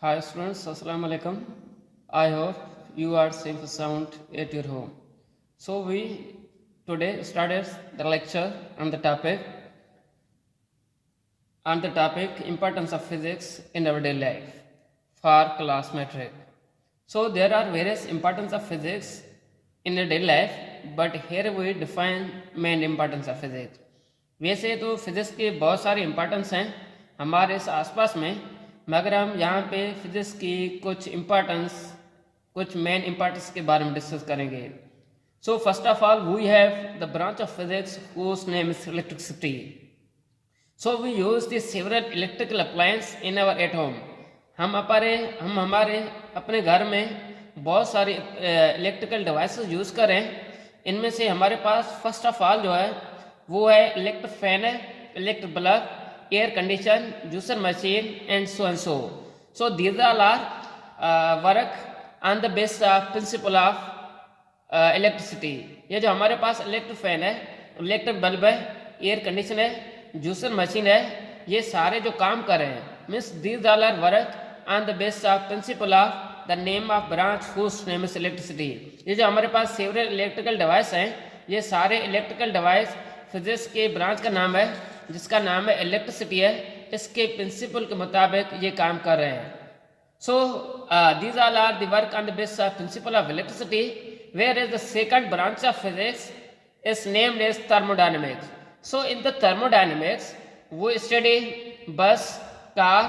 Hi students, Assalamu alaikum. I hope you are safe and sound at your home. So we today started the lecture on the topic importance of physics in our daily life for class metric. So there are various importance of physics in the daily life, but here we define main importance of physics. वैसे तो physics के बहुत सारे importance हैं हमारे इस आसपास में, मगर हम यहाँ पे फिजिक्स की कुछ मेन इम्पोर्टेंस के बारे में डिस्कस करेंगे. So first of all we have the branch of physics whose name is electricity. So we use the several electrical appliance in our at home. हम हमारे अपने घर में बहुत सारे इलेक्ट्रिकल डिवाइसेस यूज़ करें. इनमें से हमारे पास फर्स्ट ऑफ ऑल जो है वो है इलेक्ट्रिक फैन है, electric bulb, air condition, juicer machine and so. So these all are work on the base of principle of electricity. ये जो हमारे पास इलेक्ट्रिक फैन है, इलेक्ट्रिक बल्ब है, एयर कंडीशन है, जूसर मशीन है, ये सारे जो काम कर रहे हैं means these all are work on the base of principle of the name of branch whose name is electricity. ये जो हमारे पास सेवरल इलेक्ट्रिकल डिवाइस हैं, ये सारे इलेक्ट्रिकल डिवाइस फिजिक्स के ब्रांच का नाम है जिसका नाम है इलेक्ट्रिसिटी है. इसके प्रिंसिपल के मुताबिक ये काम कर रहे हैं. So these all are the work on the base of principle of electricity. Where is the second branch of physics is named as thermodynamics. So in the thermodynamics वो study bus, car,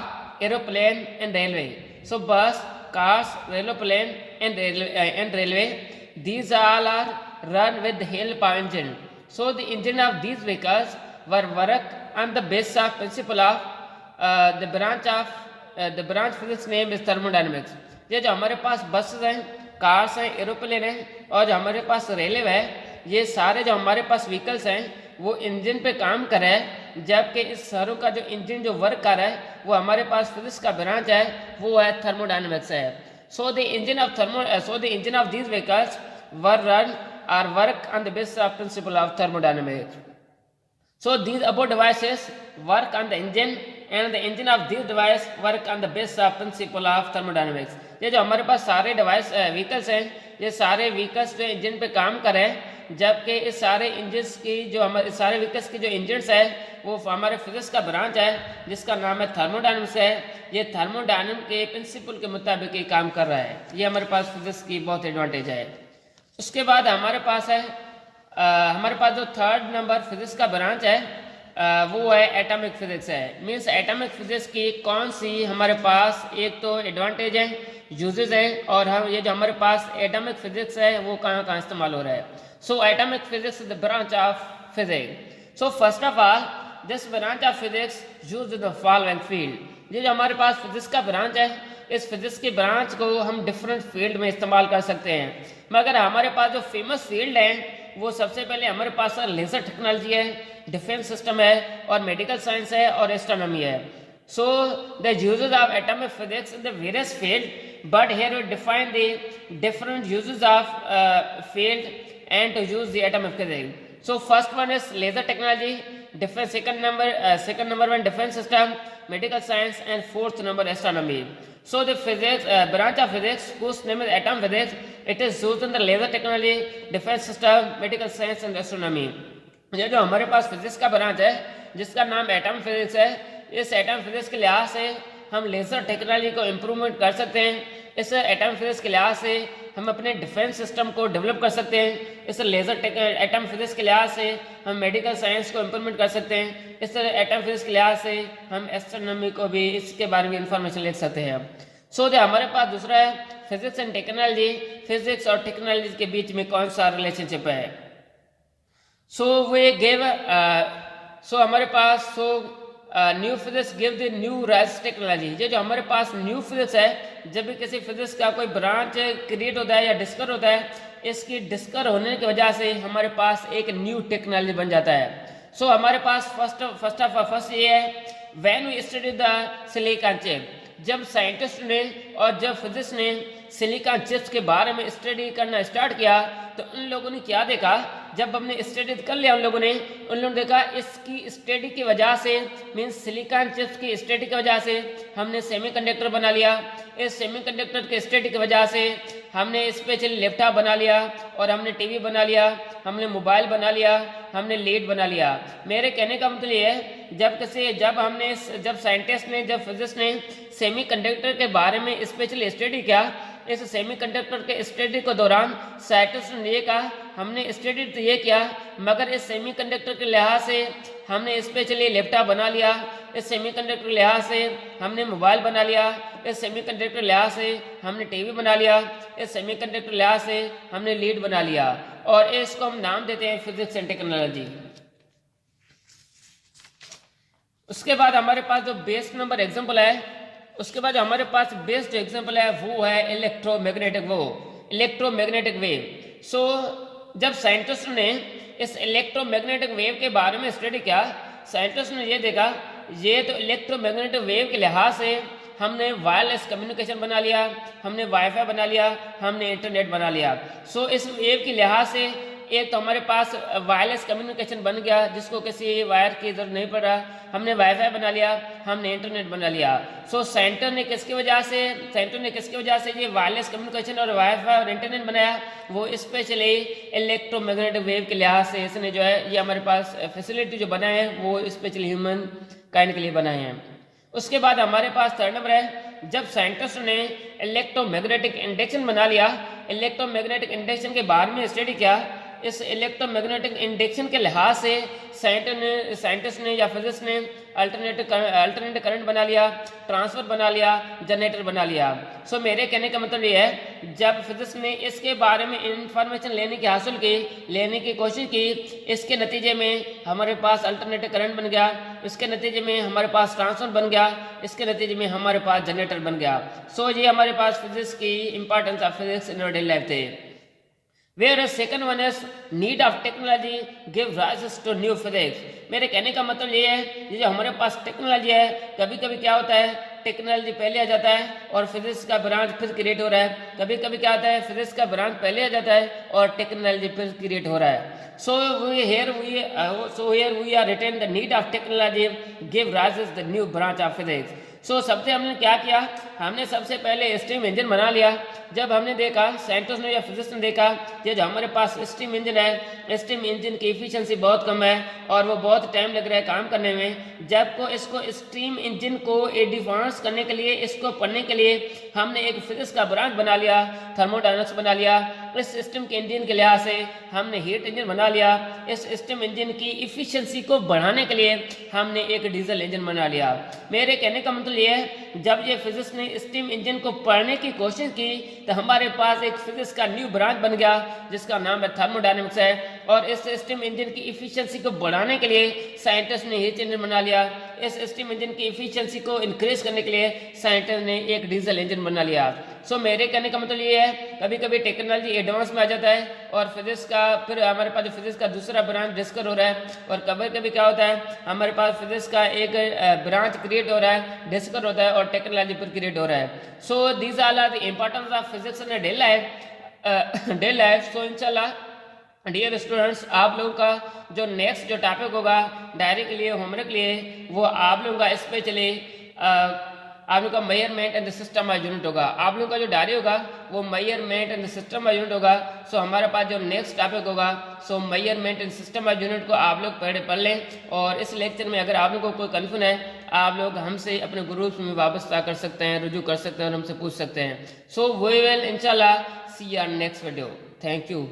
aeroplane and railway. So bus, cars, aeroplane and railway, these all are run with the help of engine. So the engine of these vehicles were work on the basis of principle of the branch physics name is thermodynamics. ये जो हमारे पास buses हैं, cars हैं, aeroplane हैं और जो हमारे पास railway है, ये सारे जो हमारे पास व्हीकल्स हैं वो इंजन पे काम कर रहे हैं. जबकि इस सारों का जो इंजन जो वर्क कर रहा है वो हमारे पास फिजिक्स का ब्रांच है, वो है थर्मोडायनेमिक्स है. So the engine of these vehicles were run और work on the basis of principle of thermodynamics. So these above devices work on the engine and the engine of this device work on the basis of principle of thermodynamics. ये जो हमारे पास सारे device vehicles हैं, ये सारे vehicles जो engine पे काम कर रहे हैं, जबकि इस सारे इंजन्स की जो हमारे सारे व्हीकल्स की जो इंजन्स है वो हमारे फिजिक्स का ब्रांच है जिसका नाम है थर्मोडायनेमिक्स है. ये थर्मोडायनेमिक्स के प्रिंसिपल के मुताबिक ये काम कर रहा है. ये हमारे पास फिजिक्स की बहुत एडवांटेज है. उसके बाद हमारे पास जो थर्ड नंबर फिजिक्स का ब्रांच है वो है एटॉमिक फिजिक्स है. मीन्स एटॉमिक फिजिक्स की कौन सी हमारे पास एक तो एडवांटेज है, यूजेज है, और हम ये जो हमारे पास एटॉमिक फिजिक्स है वो कहाँ कहाँ इस्तेमाल हो रहा है. So atomic physics is the branch of physics. So first of all, this branch of physics used in the following field. ये जो हमारे पास फिजिक्स का ब्रांच है, इस फिजिक्स के ब्रांच को हम डिफरेंट फील्ड में इस्तेमाल कर सकते हैं. मगर हमारे पास जो फेमस फील्ड है वो सबसे पहले हमारे पास लेजर टेक्नोलॉजी है, डिफेंस सिस्टम है और मेडिकल साइंस है और एस्ट्रोनॉमी है. So the uses of atomic physics in the various field, but here we define the different uses of field and to use the atomic physics. So first one is laser technology, defense, second number one defense system, medical science, and fourth number astronomy. So the physics branch of physics whose name is atom physics, it is used in the laser technology, defense system, medical science and astronomy. ये जो हमारे पास physics का branch है जिसका नाम atom physics है, इस atom physics के लिहाज से हम लेजर टेक्नोलॉजी को इम्प्रूवमेंट कर सकते हैं. इस एटम फिजिक्स के लिहाज से हम अपने डिफेंस सिस्टम को डेवलप कर सकते हैं. इस एटम फिजिक्स के लिहाज से हम मेडिकल साइंस को इम्प्रूवमेंट कर सकते हैं. इस एटम फिजिक्स के लिहाज से हम एस्ट्रोनॉमी को भी इसके बारे में इंफॉर्मेशन ले सकते हैं. सो हमारे पास दूसरा है फिजिक्स एंड टेक्नोलॉजी. फिजिक्स और टेक्नोलॉजी के बीच में कौन सा रिलेशनशिप है. हमारे पास new physics give the new rise technology. ये जो हमारे पास न्यू फिजिक्स है, जब भी किसी फिजिक्स का कोई ब्रांच क्रिएट होता है या डिस्कवर होता है, इसकी डिस्कवर होने की वजह से हमारे पास एक न्यू टेक्नोलॉजी बन जाता है. सो हमारे पास फर्स्ट ये है when we study the silicon chip. जब साइंटिस्ट ने और जब फिजिक्स ने सिलिकॉन चिप्स के बारे में स्टडी करना स्टार्ट किया तो उन लोगों ने क्या देखा, जब हमने स्टडी कर लिया उन लोगों ने देखा इसकी स्टडी की वजह से, मीन्स सिलिकॉन चिप्स की स्टडी की वजह से हमने सेमीकंडक्टर बना लिया। इस सेमीकंडक्टर के स्टडी की वजह से हमने स्पेशली लैपटॉप बना लिया, और हमने टीवी बना लिया, हमने मोबाइल बना लिया, हमने लीड बना लिया। मेरे कहने का मतलब ये है, जब साइंटिस्ट ने, जब फिजिक्स ने सेमीकंडक्टर के बारे में स्पेशली स्टडी किया, इस सेमीकंडक्टर के स्टडी के दौरान साइंटिस्ट ने ये कहा, हमने स्टडी तो ये किया, मगर इस सेमीकंडक्टर के लिहाज से हमने स्पेशली लैपटॉप बना लिया, इस सेमीकंडक्टर के लिहाज से हमने मोबाइल बना लिया, इस सेमीकंडक्टर के लिहाज से हमने टीवी बना लिया, इस सेमीकंडक्टर के लिहाज से हमने लीड बना लिया, और इसको हम नाम देते हैं फिजिक्स एंड टेक्नोलॉजी। उसके बाद हमारे पास जो बेस्ट नंबर एग्जाम्पल है, उसके बाद हमारे पास बेस्ट जो एग्जाम्पल है वो है इलेक्ट्रोमैग्नेटिक वेव। सो जब साइंटिस्ट ने इस इलेक्ट्रोमैग्नेटिक वेव के बारे में स्टडी किया, साइंटिस्ट ने ये देखा, ये तो इलेक्ट्रोमैग्नेटिक वेव के लिहाज से हमने वायरलेस कम्युनिकेशन बना लिया, हमने वाईफाई बना लिया, हमने इंटरनेट बना लिया। सो इस वेव के लिहाज से एक तो हमारे पास वायरलेस कम्युनिकेशन बन गया, जिसको किसी वायर की जरूरत नहीं पड़ रहा, हमने वाईफाई बना लिया, हमने इंटरनेट बना लिया। सो साइंटिस्ट ने किसकी वजह से ये वायरलेस कम्युनिकेशन और वाईफाई और इंटरनेट बनाया, वो स्पेशली इलेक्ट्रोमैग्नेटिक वेव के लिहाज से इसने जो है ये हमारे पास फैसिलिटी जो बनाए हैं वो स्पेशली ह्यूमन काइंड के लिए बनाए हैं। उसके बाद हमारे पास थर्ड नंबर है, जब साइंटिस्ट ने इलेक्ट्रोमैग्नेटिक इंडक्शन बना लिया, इलेक्ट्रोमैग्नेटिक इंडक्शन के बारे में स्टडी किया, इस इलेक्ट्रोमैग्नेटिक इंडक्शन के लिहाज से साइंटिस्ट ने या फिजिक्स ने अल्टरनेट करंट बना लिया, ट्रांसफर बना लिया, जनरेटर बना लिया। सो मेरे कहने का मतलब ये है, जब फिजिक्स ने इसके बारे में इंफॉर्मेशन लेने की कोशिश की, इसके नतीजे में हमारे पास अल्टरनेटिव करंट बन गया, इसके नतीजे में हमारे पास ट्रांसफर बन गया, इसके नतीजे में हमारे पास जनरेटर बन गया। सो ये हमारे पास फिजिक्स की importance of physics in daily life थे। Whereas second one is need of technology give rises to new physics। मेरे कहने का मतलब ये है, ये जो हमारे पास टेक्नोलॉजी है, कभी कभी क्या होता है, टेक्नोलॉजी पहले आ जाता है और फिजिक्स का ब्रांच फिर क्रिएट हो रहा है, कभी कभी क्या होता है, फिजिक्स का ब्रांच पहले आ जाता है और टेक्नोलॉजी फिर क्रिएट हो रहा है। So here we are written the need of technology give rises the new branch of physics। सो सबसे हमने क्या किया, हमने सबसे पहले स्टीम इंजन बना लिया। जब हमने देखा, साइंटिस्ट ने या फिजिक्स ने देखा, ये जो हमारे पास स्टीम इंजन है, स्टीम इंजन की एफिशिएंसी बहुत कम है और वो बहुत टाइम लग रहा है काम करने में। जबको इसको स्टीम इंजन को एडवांस करने के लिए, इसको पढ़ने के लिए हमने एक फिजिक्स का ब्रांच बना लिया, थर्मोडायनामिक्स बना लिया। इस स्टीम के इंजन के लिहाज से हमने हीट इंजन बना लिया। इस स्टीम इंजन की एफिशिएंसी को बढ़ाने के लिए हमने एक डीजल इंजन बना लिया। मेरे कहने का मतलब ये है, जब ये फिजिक्स ने स्टीम इंजन को पढ़ने की कोशिश की तो हमारे पास एक फिजिक्स का न्यू ब्रांच बन गया जिसका नाम है थर्मोडायनामिक्स है। और इस स्टीम इंजन की एफिशिएंसी को बढ़ाने के लिए साइंटिस्ट ने हीट इंजन बना लिया। इस स्टीम इंजन की एफिशिएंसी को इंक्रीज करने के लिए साइंटिस्ट ने एक डीजल इंजन बना लिया। सो मेरे कहने का मतलब ये है, कभी कभी टेक्नोलॉजी एडवांस में आ जाता है और फिजिक्स का, फिर हमारे पास फिजिक्स का दूसरा ब्रांच डिस्कवर हो रहा है, और कभी कभी क्या होता है, हमारे पास फिजिक्स का एक ब्रांच क्रिएट हो रहा है, डिस्कवर होता है और टेक्नोलॉजी पर क्रिएट हो रहा है। So these are the importance of physics in day life. So इंशाल्लाह डियर स्टूडेंट्स, आप लोगों का जो नेक्स्ट जो टॉपिक होगा डायरी के लिए, होमवर्क के लिए, वो आप लोगों का स्पेशली आप लोग का measurement and the system of unit होगा। आप लोगों का जो डायरी होगा वो measurement and the system of unit होगा। सो हमारे पास जो नेक्स्ट टॉपिक होगा, सो measurement and system of unit को आप लोग पढ़ लें। और इस लेक्चर में अगर आप लोगों को कोई कन्फ्यूजन है, आप लोग हमसे अपने ग्रुप्स में वापस कर सकते हैं, रुजू कर सकते हैं और हमसे पूछ सकते हैं। सो वी विल इंशाल्लाह see your next video. Thank you.